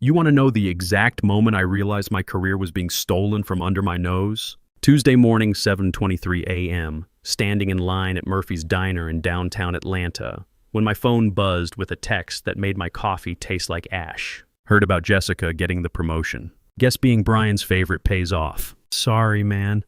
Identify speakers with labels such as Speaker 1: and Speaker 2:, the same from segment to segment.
Speaker 1: You want to know the exact moment I realized my career was being stolen from under my nose? Tuesday morning, 7:23 a.m., standing in line at Murphy's Diner in downtown Atlanta, when my phone buzzed with a text that made my coffee taste like ash. Heard about Jessica getting the promotion. Guess being Brian's favorite pays off. Sorry, man.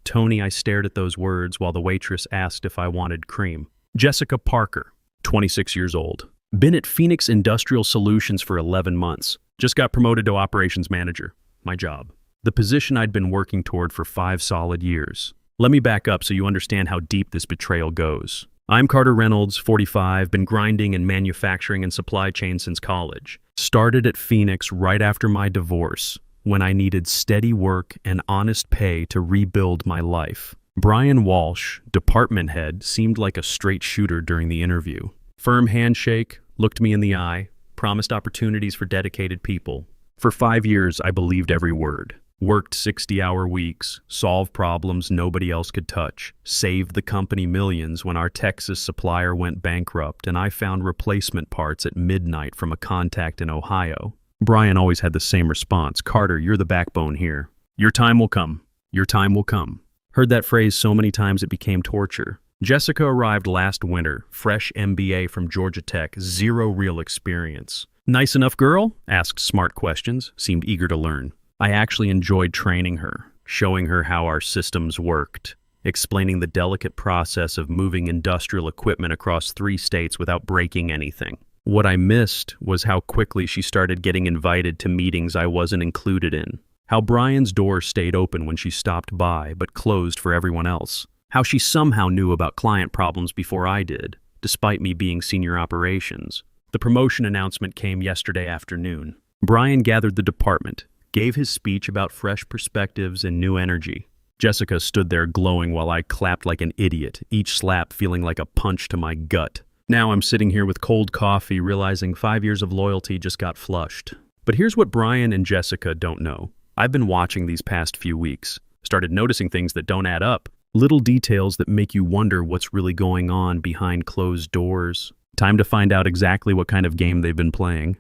Speaker 1: Tony, I stared at those words while the waitress asked if I wanted cream. Jessica Parker, 26 years old. Been at Phoenix Industrial Solutions for 11 months. Just got promoted to operations manager. My job. The position I'd been working toward for 5 solid years. Let me back up so you understand how deep this betrayal goes. I'm Carter Reynolds, 45, been grinding in manufacturing and supply chain since college. Started at Phoenix right after my divorce, when I needed steady work and honest pay to rebuild my life. Brian Walsh, department head, seemed like a straight shooter during the interview. Firm handshake, looked me in the eye, promised opportunities for dedicated people. For 5 years, I believed every word. Worked 60-hour weeks, solved problems nobody else could touch, saved the company millions when our Texas supplier went bankrupt, and I found replacement parts at midnight from a contact in Ohio. Brian always had the same response: Carter, you're the backbone here. Your time will come. Your time will come. Heard that phrase so many times it became torture. Jessica arrived last winter, fresh MBA from Georgia Tech, 0 real experience. Nice enough girl? Asked smart questions, seemed eager to learn. I actually enjoyed training her, showing her how our systems worked, explaining the delicate process of moving industrial equipment across 3 states without breaking anything. What I missed was how quickly she started getting invited to meetings I wasn't included in. How Brian's door stayed open when she stopped by, but closed for everyone else. How she somehow knew about client problems before I did, despite me being senior operations. The promotion announcement came yesterday afternoon. Brian gathered the department, gave his speech about fresh perspectives and new energy. Jessica stood there glowing while I clapped like an idiot, each slap feeling like a punch to my gut. Now I'm sitting here with cold coffee, realizing 5 years of loyalty just got flushed. But here's what Brian and Jessica don't know. I've been watching these past few weeks, started noticing things that don't add up. Little details that make you wonder what's really going on behind closed doors. Time to find out exactly what kind of game they've been playing.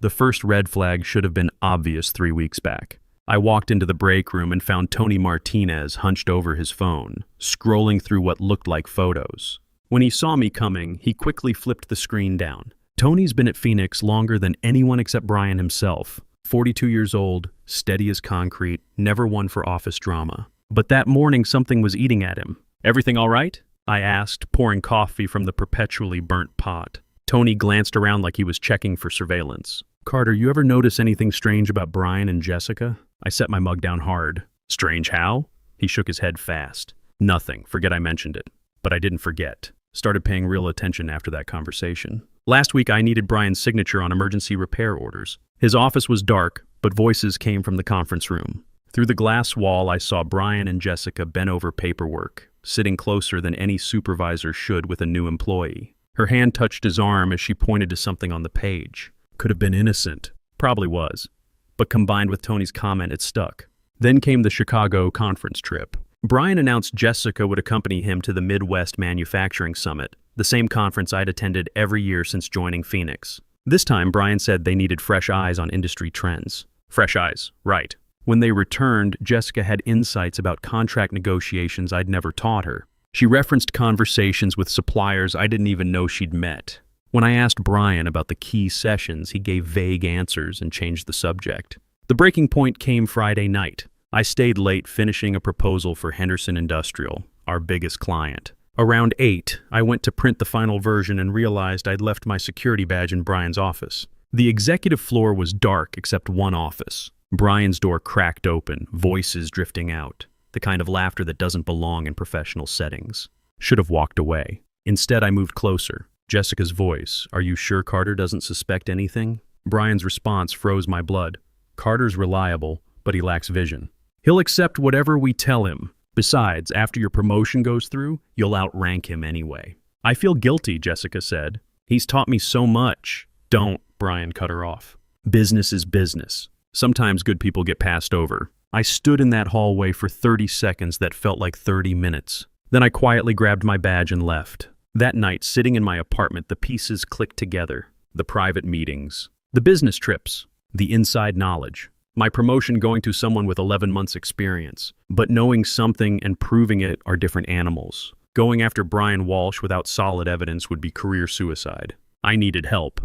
Speaker 1: The first red flag should have been obvious 3 weeks back. I walked into the break room and found Tony Martinez hunched over his phone, scrolling through what looked like photos. When he saw me coming, he quickly flipped the screen down. Tony's been at Phoenix longer than anyone except Brian himself. 42 years old, steady as concrete, never one for office drama. But that morning something was eating at him. Everything all right? I asked, pouring coffee from the perpetually burnt pot. Tony glanced around like he was checking for surveillance. Carter, you ever notice anything strange about Brian and Jessica? I set my mug down hard. Strange how? He shook his head fast. Nothing. Forget I mentioned it. But I didn't forget. Started paying real attention after that conversation. Last week I needed Brian's signature on emergency repair orders. His office was dark, but voices came from the conference room. Through the glass wall, I saw Brian and Jessica bent over paperwork, sitting closer than any supervisor should with a new employee. Her hand touched his arm as she pointed to something on the page. Could have been innocent. Probably was. But combined with Tony's comment, it stuck. Then came the Chicago conference trip. Brian announced Jessica would accompany him to the Midwest Manufacturing Summit, the same conference I'd attended every year since joining Phoenix. This time, Brian said they needed fresh eyes on industry trends. Fresh eyes, right. When they returned, Jessica had insights about contract negotiations I'd never taught her. She referenced conversations with suppliers I didn't even know she'd met. When I asked Brian about the key sessions, he gave vague answers and changed the subject. The breaking point came Friday night. I stayed late finishing a proposal for Henderson Industrial, our biggest client. Around 8, I went to print the final version and realized I'd left my security badge in Brian's office. The executive floor was dark except one office. Brian's door cracked open, voices drifting out, the kind of laughter that doesn't belong in professional settings. Should have walked away. Instead, I moved closer. Jessica's voice, "Are you sure Carter doesn't suspect anything?" Brian's response froze my blood. "Carter's reliable, but he lacks vision. He'll accept whatever we tell him. Besides, after your promotion goes through, you'll outrank him anyway." "I feel guilty," Jessica said. "He's taught me so much." "Don't," Brian cut her off. "Business is business. Sometimes good people get passed over." I stood in that hallway for 30 seconds that felt like 30 minutes. Then I quietly grabbed my badge and left. That night, sitting in my apartment, the pieces clicked together. The private meetings, The business trips, the inside knowledge. My promotion going to someone with 11 months experience. But knowing something and proving it are different animals. Going after Brian Walsh without solid evidence would be career suicide. I needed help.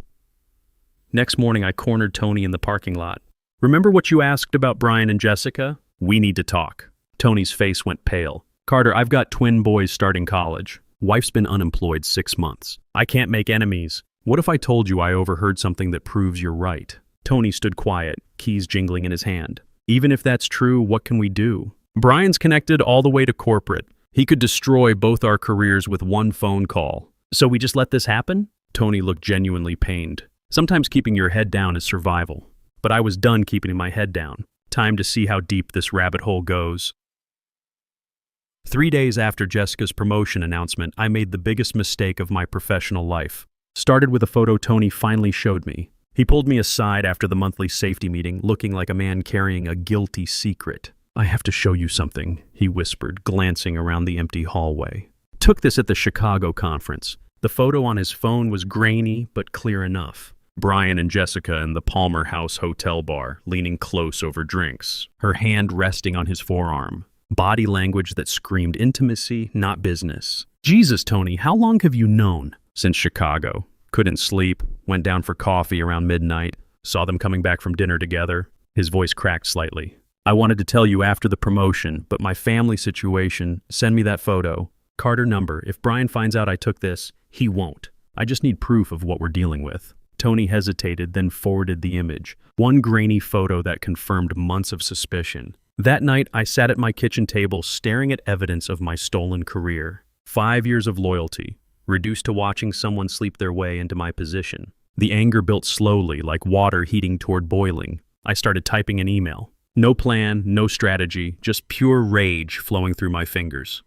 Speaker 1: Next morning, I cornered Tony in the parking lot. Remember what you asked about Brian and Jessica? We need to talk. Tony's face went pale. Carter, I've got twin boys starting college. Wife's been unemployed 6 months. I can't make enemies. What if I told you I overheard something that proves you're right? Tony stood quiet, keys jingling in his hand. Even if that's true, what can we do? Brian's connected all the way to corporate. He could destroy both our careers with one phone call. So we just let this happen? Tony looked genuinely pained. Sometimes keeping your head down is survival. But I was done keeping my head down. Time to see how deep this rabbit hole goes. 3 days after Jessica's promotion announcement, I made the biggest mistake of my professional life. Started with a photo Tony finally showed me. He pulled me aside after the monthly safety meeting, looking like a man carrying a guilty secret. I have to show you something, he whispered, glancing around the empty hallway. Took this at the Chicago conference. The photo on his phone was grainy, but clear enough. Brian and Jessica in the Palmer House hotel bar, leaning close over drinks, her hand resting on his forearm. Body language that screamed intimacy, not business. Jesus, Tony, how long have you known? Since Chicago. Couldn't sleep, went down for coffee around midnight, saw them coming back from dinner together. His voice cracked slightly. I wanted to tell you after the promotion, but my family situation, send me that photo. Carter number, if Brian finds out I took this, he won't. I just need proof of what we're dealing with. Tony hesitated, then forwarded the image. One grainy photo that confirmed months of suspicion. That night, I sat at my kitchen table staring at evidence of my stolen career. 5 years of loyalty, reduced to watching someone sleep their way into my position. The anger built slowly, like water heating toward boiling. I started typing an email. No plan, no strategy, just pure rage flowing through my fingers.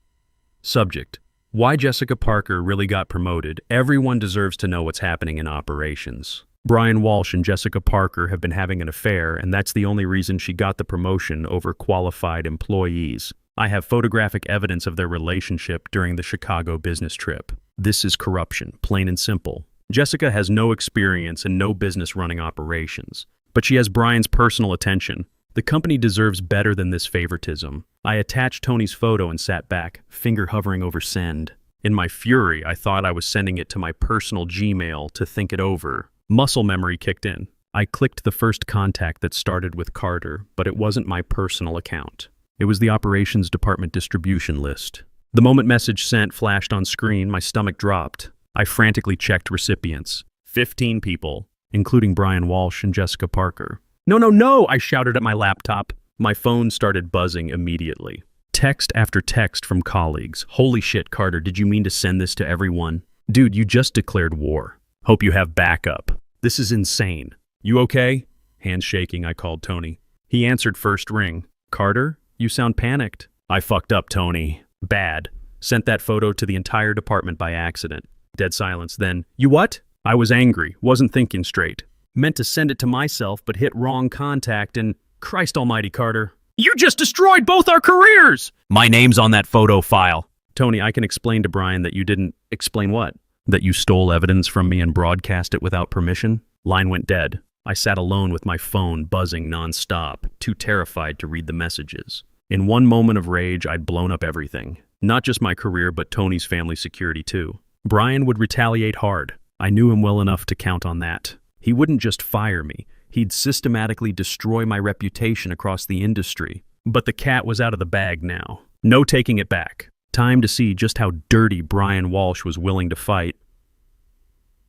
Speaker 1: Subject: why Jessica Parker really got promoted. Everyone deserves to know what's happening in operations. Brian Walsh and Jessica Parker have been having an affair, and that's the only reason she got the promotion over qualified employees. I have photographic evidence of their relationship during the Chicago business trip. This is corruption, plain and simple. Jessica has no experience and no business running operations, but she has Brian's personal attention. The company deserves better than this favoritism. I attached Tony's photo and sat back, finger hovering over send. In my fury, I thought I was sending it to my personal Gmail to think it over. Muscle memory kicked in. I clicked the first contact that started with Carter, but it wasn't my personal account. It was the operations department distribution list. The moment message sent flashed on screen, my stomach dropped. I frantically checked recipients. 15 people, including Brian Walsh and Jessica Parker. No, no, no, I shouted at my laptop. My phone started buzzing immediately. Text after text from colleagues. Holy shit, Carter, did you mean to send this to everyone? Dude, you just declared war. Hope you have backup. This is insane. You okay? Hands shaking, I called Tony. He answered first ring. Carter, you sound panicked. I fucked up, Tony. Bad. Sent that photo to the entire department by accident. Dead silence. Then, you what? I was angry, wasn't thinking straight. Meant to send it to myself, but hit wrong contact and... Christ almighty, Carter. You just destroyed both our careers! My name's on that photo file. Tony, I can explain to Brian that you didn't... Explain what? That you stole evidence from me and broadcast it without permission? Line went dead. I sat alone with my phone buzzing nonstop, too terrified to read the messages. In one moment of rage, I'd blown up everything. Not just my career, but Tony's family security too. Brian would retaliate hard. I knew him well enough to count on that. He wouldn't just fire me. He'd systematically destroy my reputation across the industry. But the cat was out of the bag now. No taking it back. Time to see just how dirty Brian Walsh was willing to fight.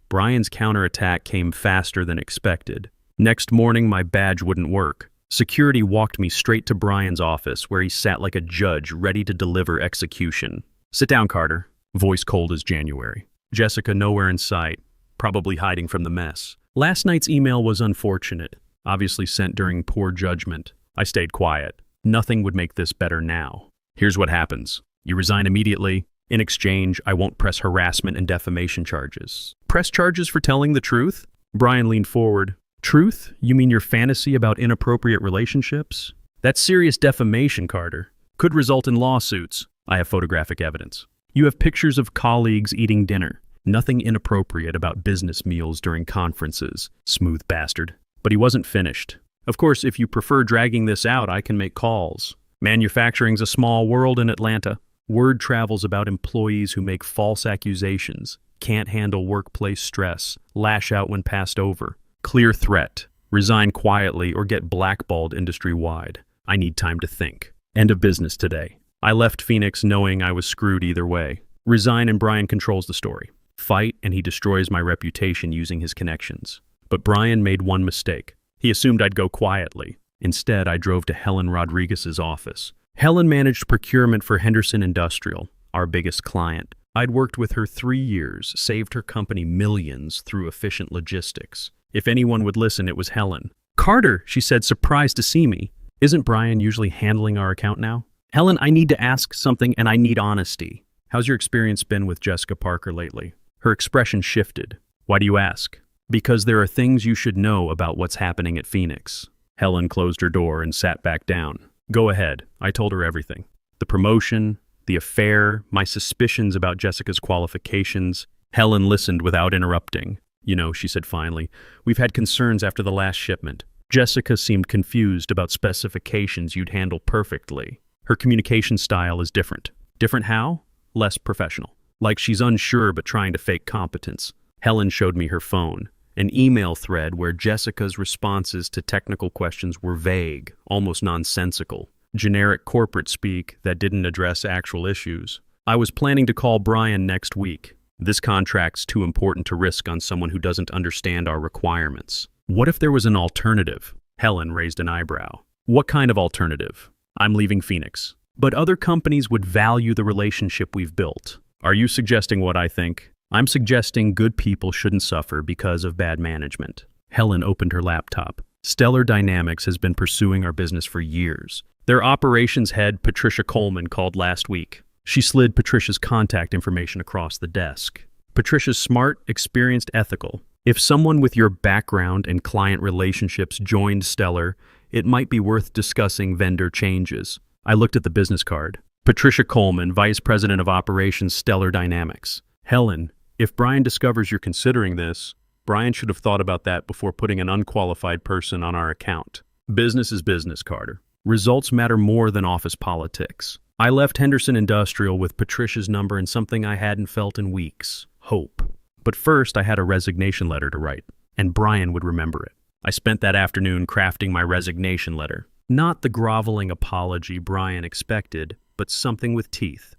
Speaker 1: Brian's counterattack came faster than expected. Next morning, my badge wouldn't work. Security walked me straight to Brian's office, where he sat like a judge ready to deliver execution. Sit down, Carter. Voice cold as January. Jessica nowhere in sight, probably hiding from the mess. Last night's email was unfortunate, obviously sent during poor judgment. I stayed quiet. Nothing would make this better now. Here's what happens. You resign immediately. In exchange, I won't press harassment and defamation charges. Press charges for telling the truth? Brian leaned forward. Truth? You mean your fantasy about inappropriate relationships? That's serious defamation, Carter. Could result in lawsuits. I have photographic evidence. You have pictures of colleagues eating dinner. Nothing inappropriate about business meals during conferences. Smooth bastard. But he wasn't finished. Of course, if you prefer dragging this out, I can make calls. Manufacturing's a small world in Atlanta. Word travels about employees who make false accusations, can't handle workplace stress, lash out when passed over. Clear threat. Resign quietly or get blackballed industry-wide. I need time to think. End of business today. I left Phoenix knowing I was screwed either way. Resign and Brian controls the story. Fight and he destroys my reputation using his connections. But Brian made one mistake. He assumed I'd go quietly. Instead, I drove to Helen Rodriguez's office. Helen managed procurement for Henderson Industrial, our biggest client. I'd worked with her 3 years, saved her company millions through efficient logistics. If anyone would listen, it was Helen. "Carter," she said, surprised to see me. "Isn't Brian usually handling our account now?" "Helen, I need to ask something and I need honesty." "How's your experience been with Jessica Parker lately?" Her expression shifted. "Why do you ask?" "Because there are things you should know about what's happening at Phoenix." Helen closed her door and sat back down. "Go ahead." I told her everything. The promotion, the affair, my suspicions about Jessica's qualifications. Helen listened without interrupting. "You know," she said finally, "we've had concerns after the last shipment. Jessica seemed confused about specifications you'd handle perfectly. Her communication style is different." "Different how?" "Less professional. Like she's unsure but trying to fake competence." Helen showed me her phone. An email thread where Jessica's responses to technical questions were vague, almost nonsensical. Generic corporate speak that didn't address actual issues. I was planning to call Brian next week. This contract's too important to risk on someone who doesn't understand our requirements. What if there was an alternative? Helen raised an eyebrow. "What kind of alternative?" "I'm leaving Phoenix. But other companies would value the relationship we've built." "Are you suggesting what I think?" "I'm suggesting good people shouldn't suffer because of bad management." Helen opened her laptop. "Stellar Dynamics has been pursuing our business for years. Their operations head, Patricia Coleman, called last week. She slid Patricia's contact information across the desk. Patricia's smart, experienced, ethical. If someone with your background and client relationships joined Stellar, it might be worth discussing vendor changes." I looked at the business card. Patricia Coleman, Vice President of Operations, Stellar Dynamics. "Helen, if Brian discovers you're considering this, Brian should have thought about that before putting an unqualified person on our account." "Business is business, Carter. Results matter more than office politics." I left Henderson Industrial with Patricia's number and something I hadn't felt in weeks: hope. But first, I had a resignation letter to write, and Brian would remember it. I spent that afternoon crafting my resignation letter. Not the groveling apology Brian expected, but something with teeth.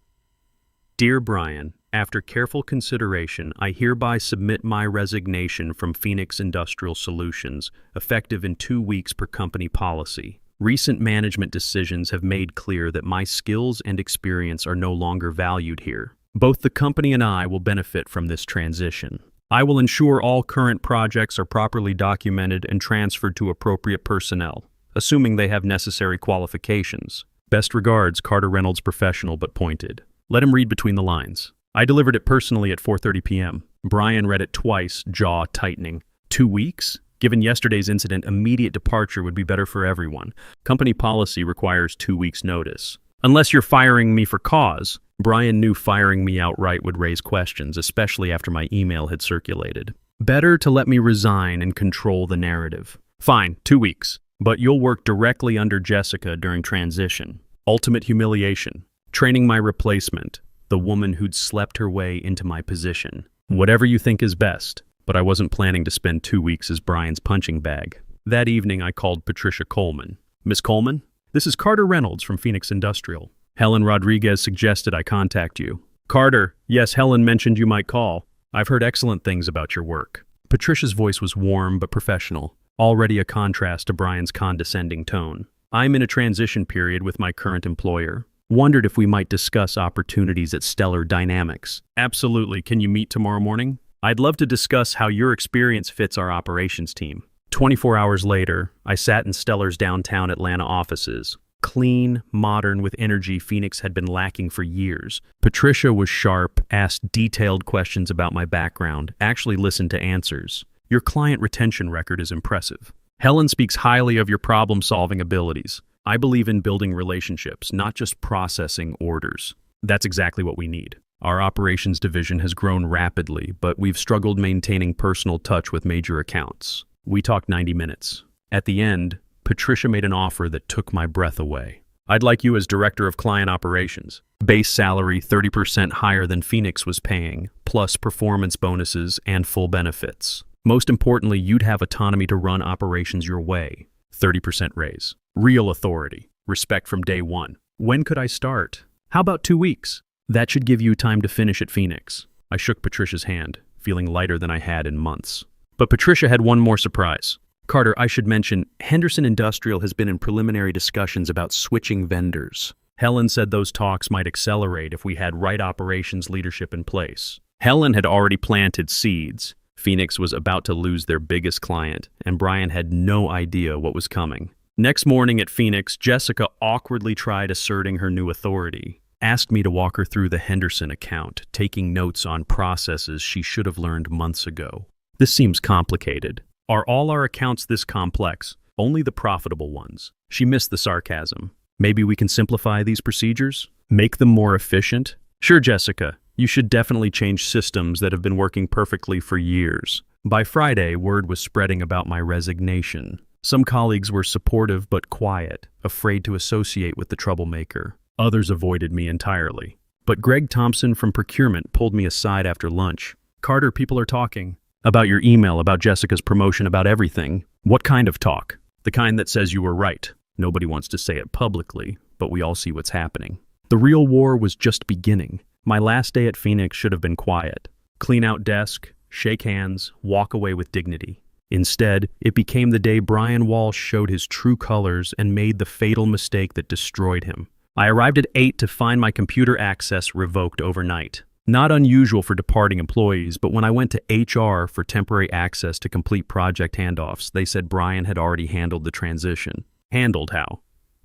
Speaker 1: "Dear Brian, after careful consideration, I hereby submit my resignation from Phoenix Industrial Solutions, effective in 2 weeks per company policy. Recent management decisions have made clear that my skills and experience are no longer valued here. Both the company and I will benefit from this transition. I will ensure all current projects are properly documented and transferred to appropriate personnel, assuming they have necessary qualifications. Best regards, Carter Reynolds, professional but pointed." Let him read between the lines. I delivered it personally at 4:30 p.m. Brian read it twice, jaw tightening. 2 weeks? Given yesterday's incident, immediate departure would be better for everyone. Company policy requires 2 weeks' notice. "Unless you're firing me for cause." Brian knew firing me outright would raise questions, especially after my email had circulated. "Better to let me resign and control the narrative." "Fine, 2 weeks. But you'll work directly under Jessica during transition. Ultimate humiliation. Training my replacement, the woman who'd slept her way into my position. Whatever you think is best." But I wasn't planning to spend 2 weeks as Brian's punching bag. That evening, I called Patricia Coleman. "Miss Coleman, this is Carter Reynolds from Phoenix Industrial. Helen Rodriguez suggested I contact you." "Carter, yes, Helen mentioned you might call. I've heard excellent things about your work." Patricia's voice was warm but professional, already a contrast to Brian's condescending tone. "I'm in a transition period with my current employer. Wondered if we might discuss opportunities at Stellar Dynamics." "Absolutely. Can you meet tomorrow morning?" "I'd love to discuss how your experience fits our operations team." 24 hours later, I sat in Stellar's downtown Atlanta offices. Clean, modern, with energy Phoenix had been lacking for years. Patricia was sharp, asked detailed questions about my background, actually listened to answers. "Your client retention record is impressive. Helen speaks highly of your problem-solving abilities. I believe in building relationships, not just processing orders." "That's exactly what we need." Our operations division has grown rapidly, but we've struggled maintaining personal touch with major accounts. We talked 90 minutes. At the end, Patricia made an offer that took my breath away. I'd like you as Director of Client Operations. Base salary 30% higher than Phoenix was paying, plus performance bonuses and full benefits. Most importantly, you'd have autonomy to run operations your way. 30% raise. Real authority. Respect from day one. When could I start? How about 2 weeks? That should give you time to finish at Phoenix. I shook Patricia's hand, feeling lighter than I had in months. But Patricia had one more surprise. Carter, I should mention, Henderson Industrial has been in preliminary discussions about switching vendors. Helen said those talks might accelerate if we had right operations leadership in place. Helen had already planted seeds. Phoenix was about to lose their biggest client, and Brian had no idea what was coming. Next morning at Phoenix, Jessica awkwardly tried asserting her new authority. Asked me to walk her through the Henderson account, taking notes on processes she should have learned months ago. This seems complicated. Are all our accounts this complex? Only the profitable ones. She missed the sarcasm. Maybe we can simplify these procedures? Make them more efficient? Sure, Jessica. You should definitely change systems that have been working perfectly for years. By Friday, word was spreading about my resignation. Some colleagues were supportive but quiet, afraid to associate with the troublemaker. Others avoided me entirely. But Greg Thompson from procurement pulled me aside after lunch. Carter, people are talking. About your email, about Jessica's promotion, about everything. What kind of talk? The kind that says you were right. Nobody wants to say it publicly, but we all see what's happening. The real war was just beginning. My last day at Phoenix should have been quiet. Clean out desk, shake hands, walk away with dignity. Instead, it became the day Brian Walsh showed his true colors and made the fatal mistake that destroyed him. I arrived at 8 to find my computer access revoked overnight. Not unusual for departing employees, but when I went to HR for temporary access to complete project handoffs, they said Brian had already handled the transition. Handled how?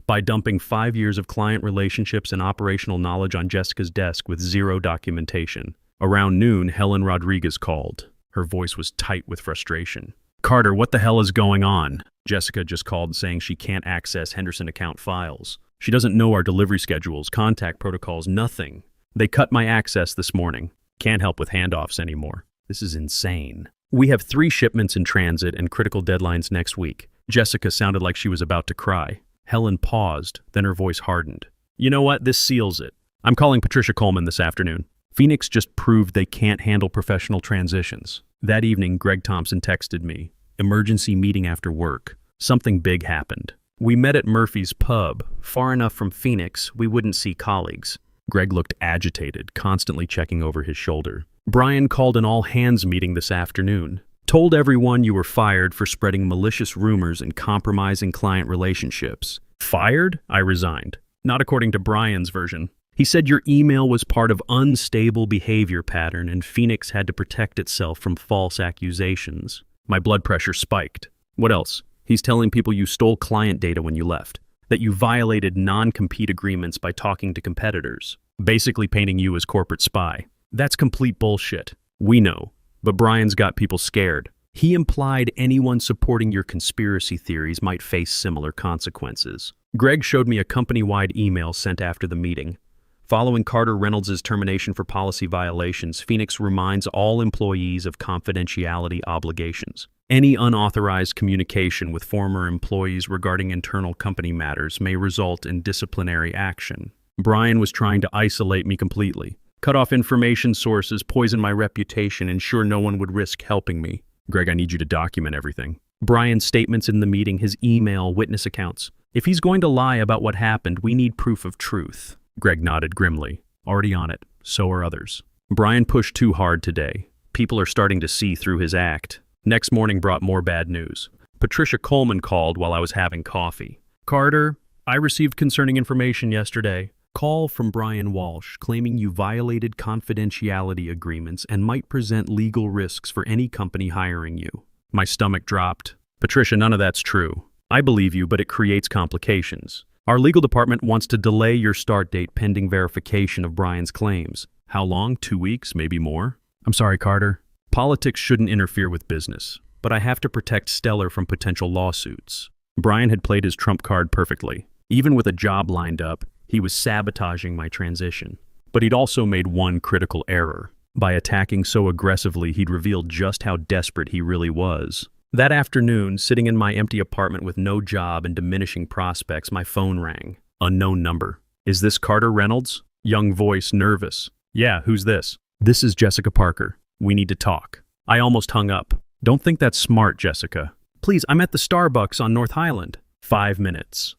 Speaker 1: By dumping 5 years of client relationships and operational knowledge on Jessica's desk with zero documentation. Around noon, Helen Rodriguez called. Her voice was tight with frustration. Carter, what the hell is going on? Jessica just called saying she can't access Henderson account files. She doesn't know our delivery schedules, contact protocols, nothing. They cut my access this morning. Can't help with handoffs anymore. This is insane. We have 3 shipments in transit and critical deadlines next week. Jessica sounded like she was about to cry. Helen paused, then her voice hardened. You know what? This seals it. I'm calling Patricia Coleman this afternoon. Phoenix just proved they can't handle professional transitions. That evening, Greg Thompson texted me. Emergency meeting after work. Something big happened. We met at Murphy's Pub, far enough from Phoenix we wouldn't see colleagues. Greg looked agitated, constantly checking over his shoulder. Brian called an all-hands meeting this afternoon. Told everyone you were fired for spreading malicious rumors and compromising client relationships. Fired? I resigned. Not according to Brian's version. He said your email was part of unstable behavior pattern and Phoenix had to protect itself from false accusations. My blood pressure spiked. What else? He's telling people you stole client data when you left. That you violated non-compete agreements by talking to competitors, basically painting you as corporate spy. That's complete bullshit. We know, but Brian's got people scared. He implied anyone supporting your conspiracy theories might face similar consequences. Greg showed me a company-wide email sent after the meeting. Following Carter Reynolds' termination for policy violations, Phoenix reminds all employees of confidentiality obligations. Any unauthorized communication with former employees regarding internal company matters may result in disciplinary action. Brian was trying to isolate me completely, cut off information sources, poison my reputation, ensure no one would risk helping me. Greg, I need you to document everything. Brian's statements in the meeting, his email, witness accounts. If he's going to lie about what happened, we need proof of truth. Greg nodded grimly. Already on it. So are others. Brian pushed too hard today. People are starting to see through his act. Next morning brought more bad news. Patricia Coleman called while I was having coffee. Carter, I received concerning information yesterday. Call from Brian Walsh claiming you violated confidentiality agreements and might present legal risks for any company hiring you. My stomach dropped. Patricia, none of that's true. I believe you, but it creates complications. Our legal department wants to delay your start date pending verification of Brian's claims. How long? 2 weeks, maybe more? I'm sorry, Carter. Politics shouldn't interfere with business, but I have to protect Stellar from potential lawsuits. Brian had played his trump card perfectly. Even with a job lined up, he was sabotaging my transition. But he'd also made one critical error. By attacking so aggressively, he'd revealed just how desperate he really was. That afternoon, sitting in my empty apartment with no job and diminishing prospects, my phone rang. Unknown number. Is this Carter Reynolds? Young voice, nervous. Yeah, who's this? This is Jessica Parker. We need to talk. I almost hung up. Don't think that's smart, Jessica. Please, I'm at the Starbucks on North Highland. 5 minutes.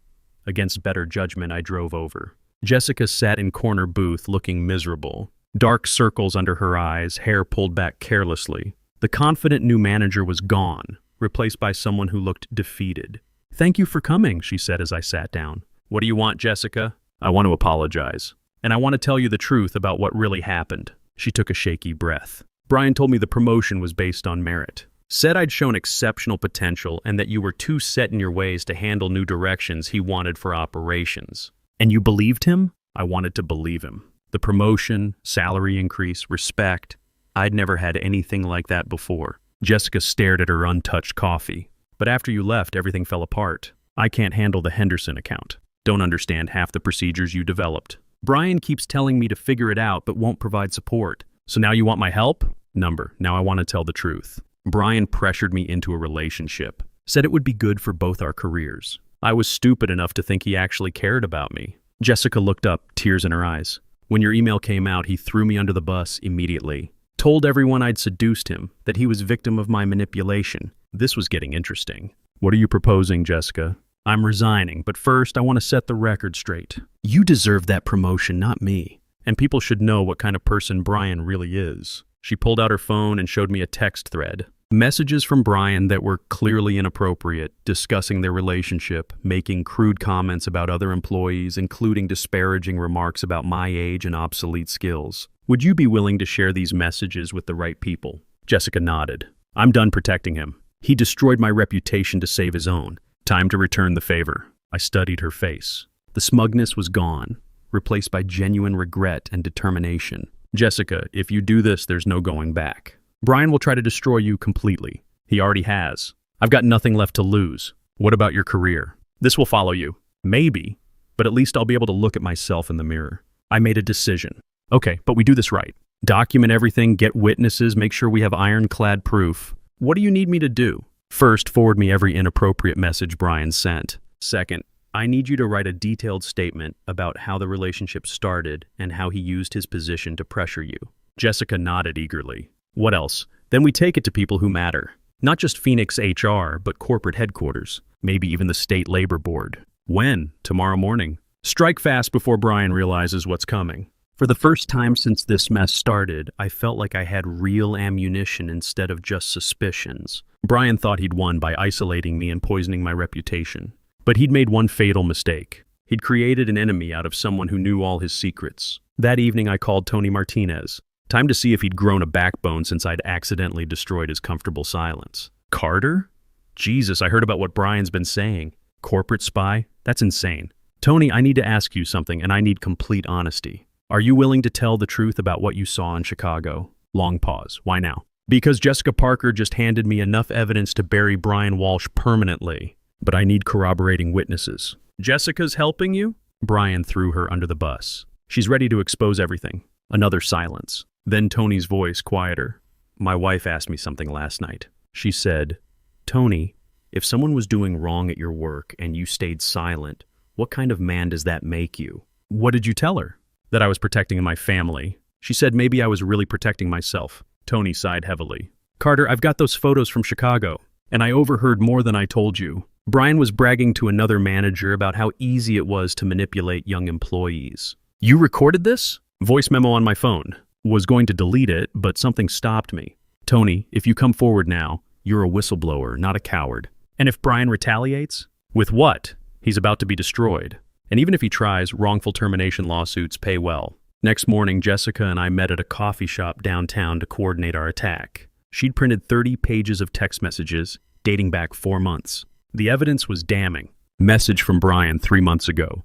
Speaker 1: Against better judgment, I drove over. Jessica sat in corner booth looking miserable. Dark circles under her eyes, hair pulled back carelessly. The confident new manager was gone, replaced by someone who looked defeated. Thank you for coming, she said as I sat down. What do you want, Jessica? I want to apologize. And I want to tell you the truth about what really happened. She took a shaky breath. Brian told me the promotion was based on merit. Said I'd shown exceptional potential and that you were too set in your ways to handle new directions he wanted for operations. And you believed him? I wanted to believe him. The promotion, salary increase, respect. I'd never had anything like that before. Jessica stared at her untouched coffee. But after you left, everything fell apart. I can't handle the Henderson account. Don't understand half the procedures you developed. Brian keeps telling me to figure it out but won't provide support. So now you want my help? Now I want to tell the truth. Brian pressured me into a relationship. Said it would be good for both our careers. I was stupid enough to think he actually cared about me. Jessica looked up, tears in her eyes. When your email came out, he threw me under the bus immediately. Told everyone I'd seduced him, that he was victim of my manipulation. This was getting interesting. What are you proposing, Jessica? I'm resigning, but first I want to set the record straight. You deserve that promotion, not me. And people should know what kind of person Brian really is. She pulled out her phone and showed me a text thread. Messages from Brian that were clearly inappropriate, discussing their relationship, making crude comments about other employees, including disparaging remarks about my age and obsolete skills. Would you be willing to share these messages with the right people? Jessica nodded. I'm done protecting him. He destroyed my reputation to save his own. Time to return the favor. I studied her face. The smugness was gone, replaced by genuine regret and determination. Jessica, if you do this, there's no going back. Brian will try to destroy you completely. He already has. I've got nothing left to lose. What about your career? This will follow you. Maybe, but at least I'll be able to look at myself in the mirror. I made a decision. Okay, but we do this right. Document everything, get witnesses, make sure we have ironclad proof. What do you need me to do? First, forward me every inappropriate message Brian sent. Second, I need you to write a detailed statement about how the relationship started and how he used his position to pressure you. Jessica nodded eagerly. What else? Then we take it to people who matter. Not just Phoenix HR, but corporate headquarters. Maybe even the state labor board. When? Tomorrow morning. Strike fast before Brian realizes what's coming. For the first time since this mess started, I felt like I had real ammunition instead of just suspicions. Brian thought he'd won by isolating me and poisoning my reputation. But he'd made one fatal mistake. He'd created an enemy out of someone who knew all his secrets. That evening I called Tony Martinez. Time to see if he'd grown a backbone since I'd accidentally destroyed his comfortable silence. Carter? Jesus, I heard about what Brian's been saying. Corporate spy? That's insane. Tony, I need to ask you something, and I need complete honesty. Are you willing to tell the truth about what you saw in Chicago? Long pause. Why now? Because Jessica Parker just handed me enough evidence to bury Brian Walsh permanently. But I need corroborating witnesses. Jessica's helping you? Brian threw her under the bus. She's ready to expose everything. Another silence. Then Tony's voice quieter. My wife asked me something last night. She said, Tony, if someone was doing wrong at your work and you stayed silent, what kind of man does that make you? What did you tell her? That I was protecting my family. She said maybe I was really protecting myself. Tony sighed heavily. Carter, I've got those photos from Chicago, and I overheard more than I told you. Brian was bragging to another manager about how easy it was to manipulate young employees. You recorded this? Voice memo on my phone. Was going to delete it, but something stopped me. Tony, if you come forward now, you're a whistleblower, not a coward. And if Brian retaliates? With what? He's about to be destroyed. And even if he tries, wrongful termination lawsuits pay well. Next morning, Jessica and I met at a coffee shop downtown to coordinate our attack. She'd printed 30 pages of text messages, dating back 4 months. The evidence was damning. Message from Brian 3 months ago.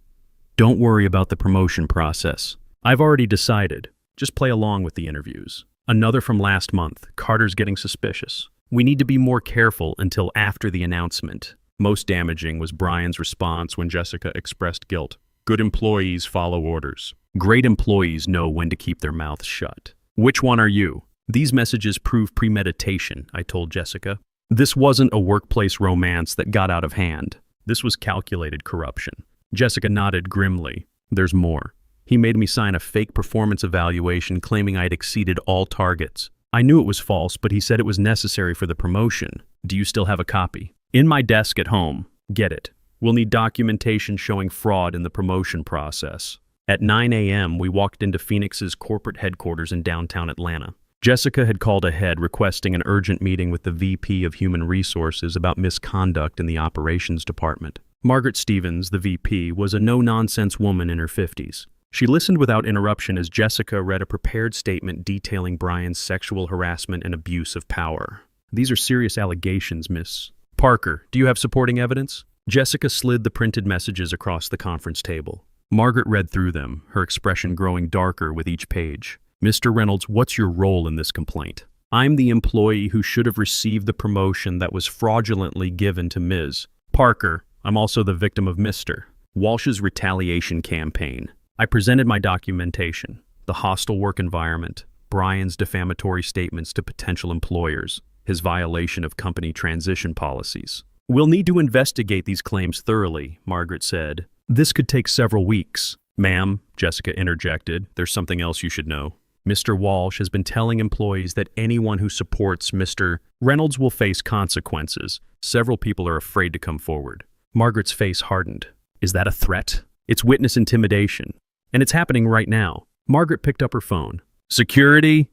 Speaker 1: Don't worry about the promotion process. I've already decided. Just play along with the interviews. Another from last month. Carter's getting suspicious. We need to be more careful until after the announcement. Most damaging was Brian's response when Jessica expressed guilt. Good employees follow orders. Great employees know when to keep their mouths shut. Which one are you? These messages prove premeditation, I told Jessica. This wasn't a workplace romance that got out of hand. This was calculated corruption. Jessica nodded grimly. There's more. He made me sign a fake performance evaluation claiming I'd exceeded all targets. I knew it was false, but he said it was necessary for the promotion. Do you still have a copy? In my desk at home. Get it. We'll need documentation showing fraud in the promotion process. At 9 a.m., we walked into Phoenix's corporate headquarters in downtown Atlanta. Jessica had called ahead requesting an urgent meeting with the VP of Human Resources about misconduct in the operations department. Margaret Stevens, the VP, was a no-nonsense woman in her 50s. She listened without interruption as Jessica read a prepared statement detailing Brian's sexual harassment and abuse of power. These are serious allegations, Miss Parker. Do you have supporting evidence? Jessica slid the printed messages across the conference table. Margaret read through them, her expression growing darker with each page. Mr. Reynolds, what's your role in this complaint? I'm the employee who should have received the promotion that was fraudulently given to Ms. Parker. I'm also the victim of Mr. Walsh's retaliation campaign. I presented my documentation, the hostile work environment, Brian's defamatory statements to potential employers, his violation of company transition policies. We'll need to investigate these claims thoroughly, Margaret said. This could take several weeks. Ma'am, Jessica interjected, there's something else you should know. Mr. Walsh has been telling employees that anyone who supports Mr. Reynolds will face consequences. Several people are afraid to come forward. Margaret's face hardened. Is that a threat? It's witness intimidation. And it's happening right now. Margaret picked up her phone. Security?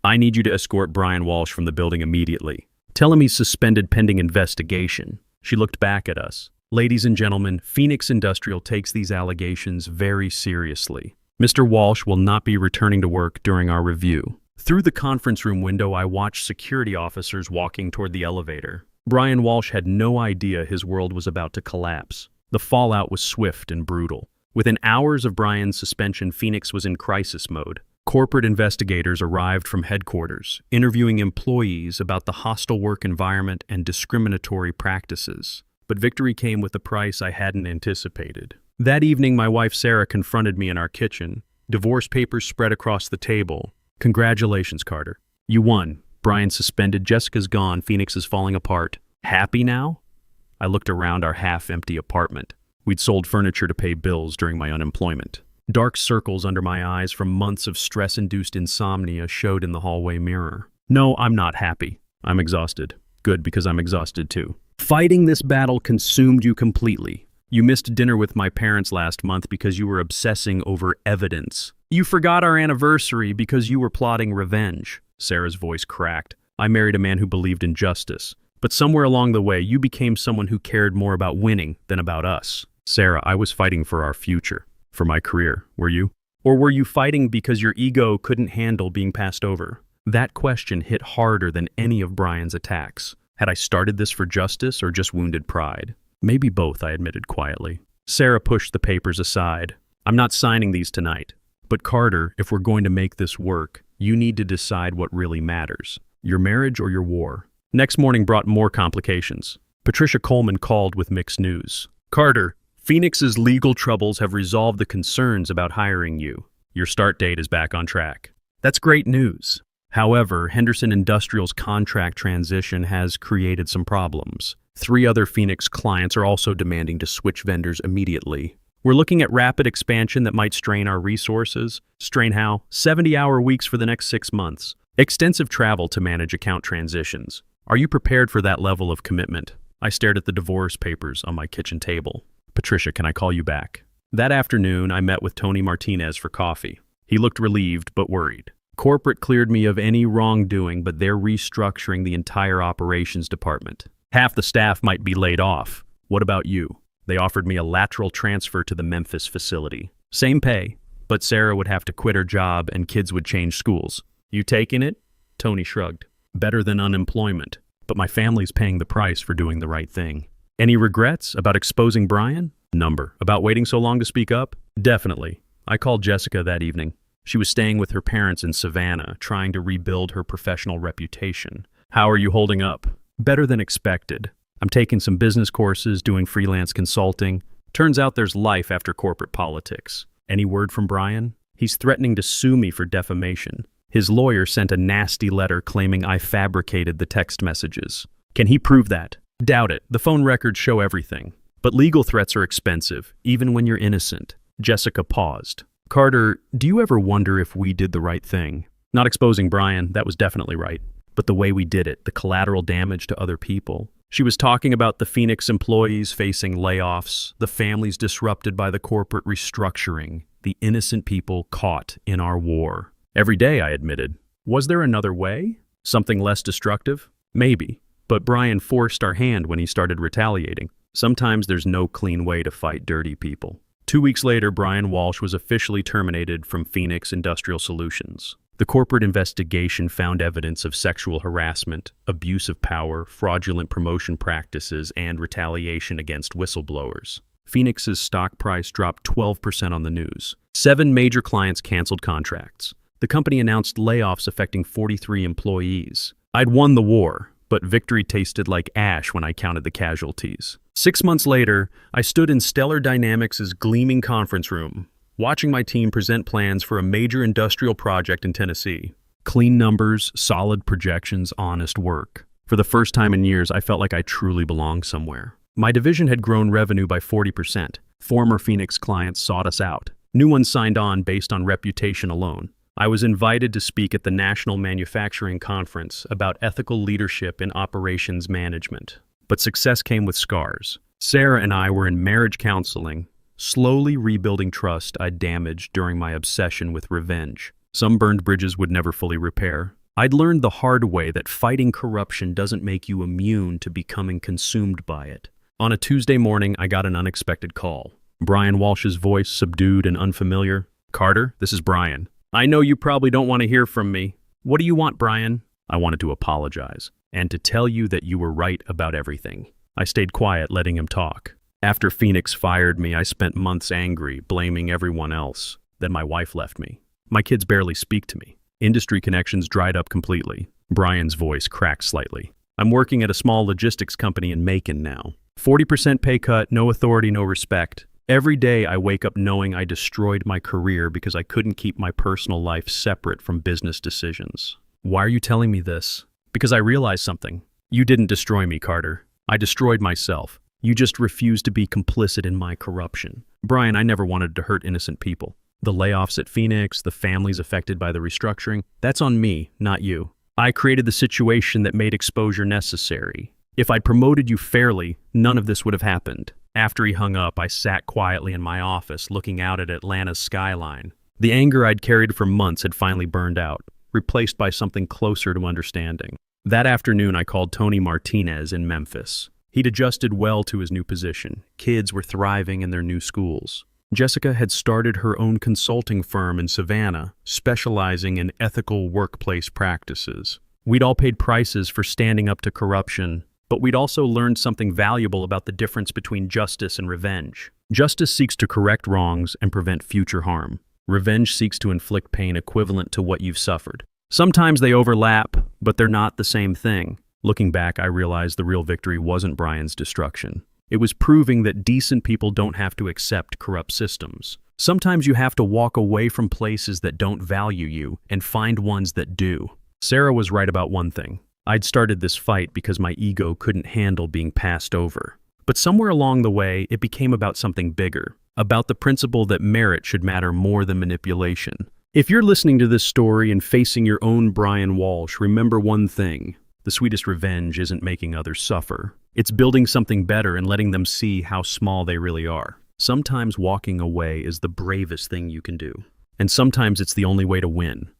Speaker 1: I need you to escort Brian Walsh from the building immediately. Tell him he's suspended pending investigation. She looked back at us. Ladies and gentlemen, Phoenix Industrial takes these allegations very seriously. Mr. Walsh will not be returning to work during our review. Through the conference room window, I watched security officers walking toward the elevator. Brian Walsh had no idea his world was about to collapse. The fallout was swift and brutal. Within hours of Brian's suspension, Phoenix was in crisis mode. Corporate investigators arrived from headquarters, interviewing employees about the hostile work environment and discriminatory practices. But victory came with a price I hadn't anticipated. That evening, my wife Sarah confronted me in our kitchen. Divorce papers spread across the table. Congratulations, Carter. You won. Brian's suspended, Jessica's gone, Phoenix is falling apart. Happy now? I looked around our half-empty apartment. We'd sold furniture to pay bills during my unemployment. Dark circles under my eyes from months of stress-induced insomnia showed in the hallway mirror. No, I'm not happy. I'm exhausted. Good, because I'm exhausted too. Fighting this battle consumed you completely. You missed dinner with my parents last month because you were obsessing over evidence. You forgot our anniversary because you were plotting revenge. Sarah's voice cracked. I married a man who believed in justice. But somewhere along the way, you became someone who cared more about winning than about us. Sarah, I was fighting for our future. For my career, were you? Or were you fighting because your ego couldn't handle being passed over? That question hit harder than any of Brian's attacks. Had I started this for justice or just wounded pride? Maybe both, I admitted quietly. Sarah pushed the papers aside. I'm not signing these tonight. But Carter, if we're going to make this work, you need to decide what really matters. Your marriage or your war? Next morning brought more complications. Patricia Coleman called with mixed news. Carter, Phoenix's legal troubles have resolved the concerns about hiring you. Your start date is back on track. That's great news. However, Henderson Industrial's contract transition has created some problems. 3 other Phoenix clients are also demanding to switch vendors immediately. We're looking at rapid expansion that might strain our resources. Strain how? 70-hour weeks for the next 6 months. Extensive travel to manage account transitions. Are you prepared for that level of commitment? I stared at the divorce papers on my kitchen table. Patricia, can I call you back? That afternoon, I met with Tony Martinez for coffee. He looked relieved but worried. Corporate cleared me of any wrongdoing, but they're restructuring the entire operations department. Half the staff might be laid off. What about you? They offered me a lateral transfer to the Memphis facility. Same pay, but Sarah would have to quit her job and kids would change schools. You taking it? Tony shrugged. Better than unemployment, but my family's paying the price for doing the right thing. Any regrets about exposing Brian? Number. About waiting so long to speak up? Definitely. I called Jessica that evening. She was staying with her parents in Savannah, trying to rebuild her professional reputation. How are you holding up? Better than expected. I'm taking some business courses, doing freelance consulting. Turns out there's life after corporate politics. Any word from Brian? He's threatening to sue me for defamation. His lawyer sent a nasty letter claiming I fabricated the text messages. Can he prove that? Doubt it. The phone records show everything. But legal threats are expensive, even when you're innocent. Jessica paused. Carter, do you ever wonder if we did the right thing? Not exposing Brian, that was definitely right. But the way we did it, the collateral damage to other people. She was talking about the Phoenix employees facing layoffs, the families disrupted by the corporate restructuring, the innocent people caught in our war. Every day, I admitted. Was there another way? Something less destructive? Maybe. But Brian forced our hand when he started retaliating. Sometimes there's no clean way to fight dirty people. 2 weeks later, Brian Walsh was officially terminated from Phoenix Industrial Solutions. The corporate investigation found evidence of sexual harassment, abuse of power, fraudulent promotion practices, and retaliation against whistleblowers. Phoenix's stock price dropped 12% on the news. 7 major clients canceled contracts. The company announced layoffs affecting 43 employees. I'd won the war, but victory tasted like ash when I counted the casualties. 6 months later, I stood in Stellar Dynamics' gleaming conference room, watching my team present plans for a major industrial project in Tennessee. Clean numbers, solid projections, honest work. For the first time in years, I felt like I truly belonged somewhere. My division had grown revenue by 40%. Former Phoenix clients sought us out. New ones signed on based on reputation alone. I was invited to speak at the National Manufacturing Conference about ethical leadership in operations management. But success came with scars. Sarah and I were in marriage counseling, slowly rebuilding trust I'd damaged during my obsession with revenge. Some burned bridges would never fully repair. I'd learned the hard way that fighting corruption doesn't make you immune to becoming consumed by it. On a Tuesday morning, I got an unexpected call. Brian Walsh's voice, subdued and unfamiliar. Carter, this is Brian. I know you probably don't want to hear from me. What do you want, Brian? I wanted to apologize and to tell you that you were right about everything. I stayed quiet, letting him talk. After Phoenix fired me, I spent months angry, blaming everyone else. Then my wife left me. My kids barely speak to me. Industry connections dried up completely. Brian's voice cracked slightly. I'm working at a small logistics company in Macon now. 40% pay cut, no authority, no respect. Every day I wake up knowing I destroyed my career because I couldn't keep my personal life separate from business decisions. Why are you telling me this? Because I realized something. You didn't destroy me, Carter. I destroyed myself. You just refused to be complicit in my corruption. Brian, I never wanted to hurt innocent people. The layoffs at Phoenix, the families affected by the restructuring, that's on me, not you. I created the situation that made exposure necessary. If I'd promoted you fairly, none of this would have happened. After he hung up, I sat quietly in my office, looking out at Atlanta's skyline. The anger I'd carried for months had finally burned out, replaced by something closer to understanding. That afternoon, I called Tony Martinez in Memphis. He'd adjusted well to his new position. Kids were thriving in their new schools. Jessica had started her own consulting firm in Savannah, specializing in ethical workplace practices. We'd all paid prices for standing up to corruption, but we'd also learned something valuable about the difference between justice and revenge. Justice seeks to correct wrongs and prevent future harm. Revenge seeks to inflict pain equivalent to what you've suffered. Sometimes they overlap, but they're not the same thing. Looking back, I realized the real victory wasn't Brian's destruction. It was proving that decent people don't have to accept corrupt systems. Sometimes you have to walk away from places that don't value you and find ones that do. Sarah was right about one thing. I'd started this fight because my ego couldn't handle being passed over. But somewhere along the way, it became about something bigger, about the principle that merit should matter more than manipulation. If you're listening to this story and facing your own Brian Walsh, remember one thing. The sweetest revenge isn't making others suffer. It's building something better and letting them see how small they really are. Sometimes walking away is the bravest thing you can do. And sometimes it's the only way to win.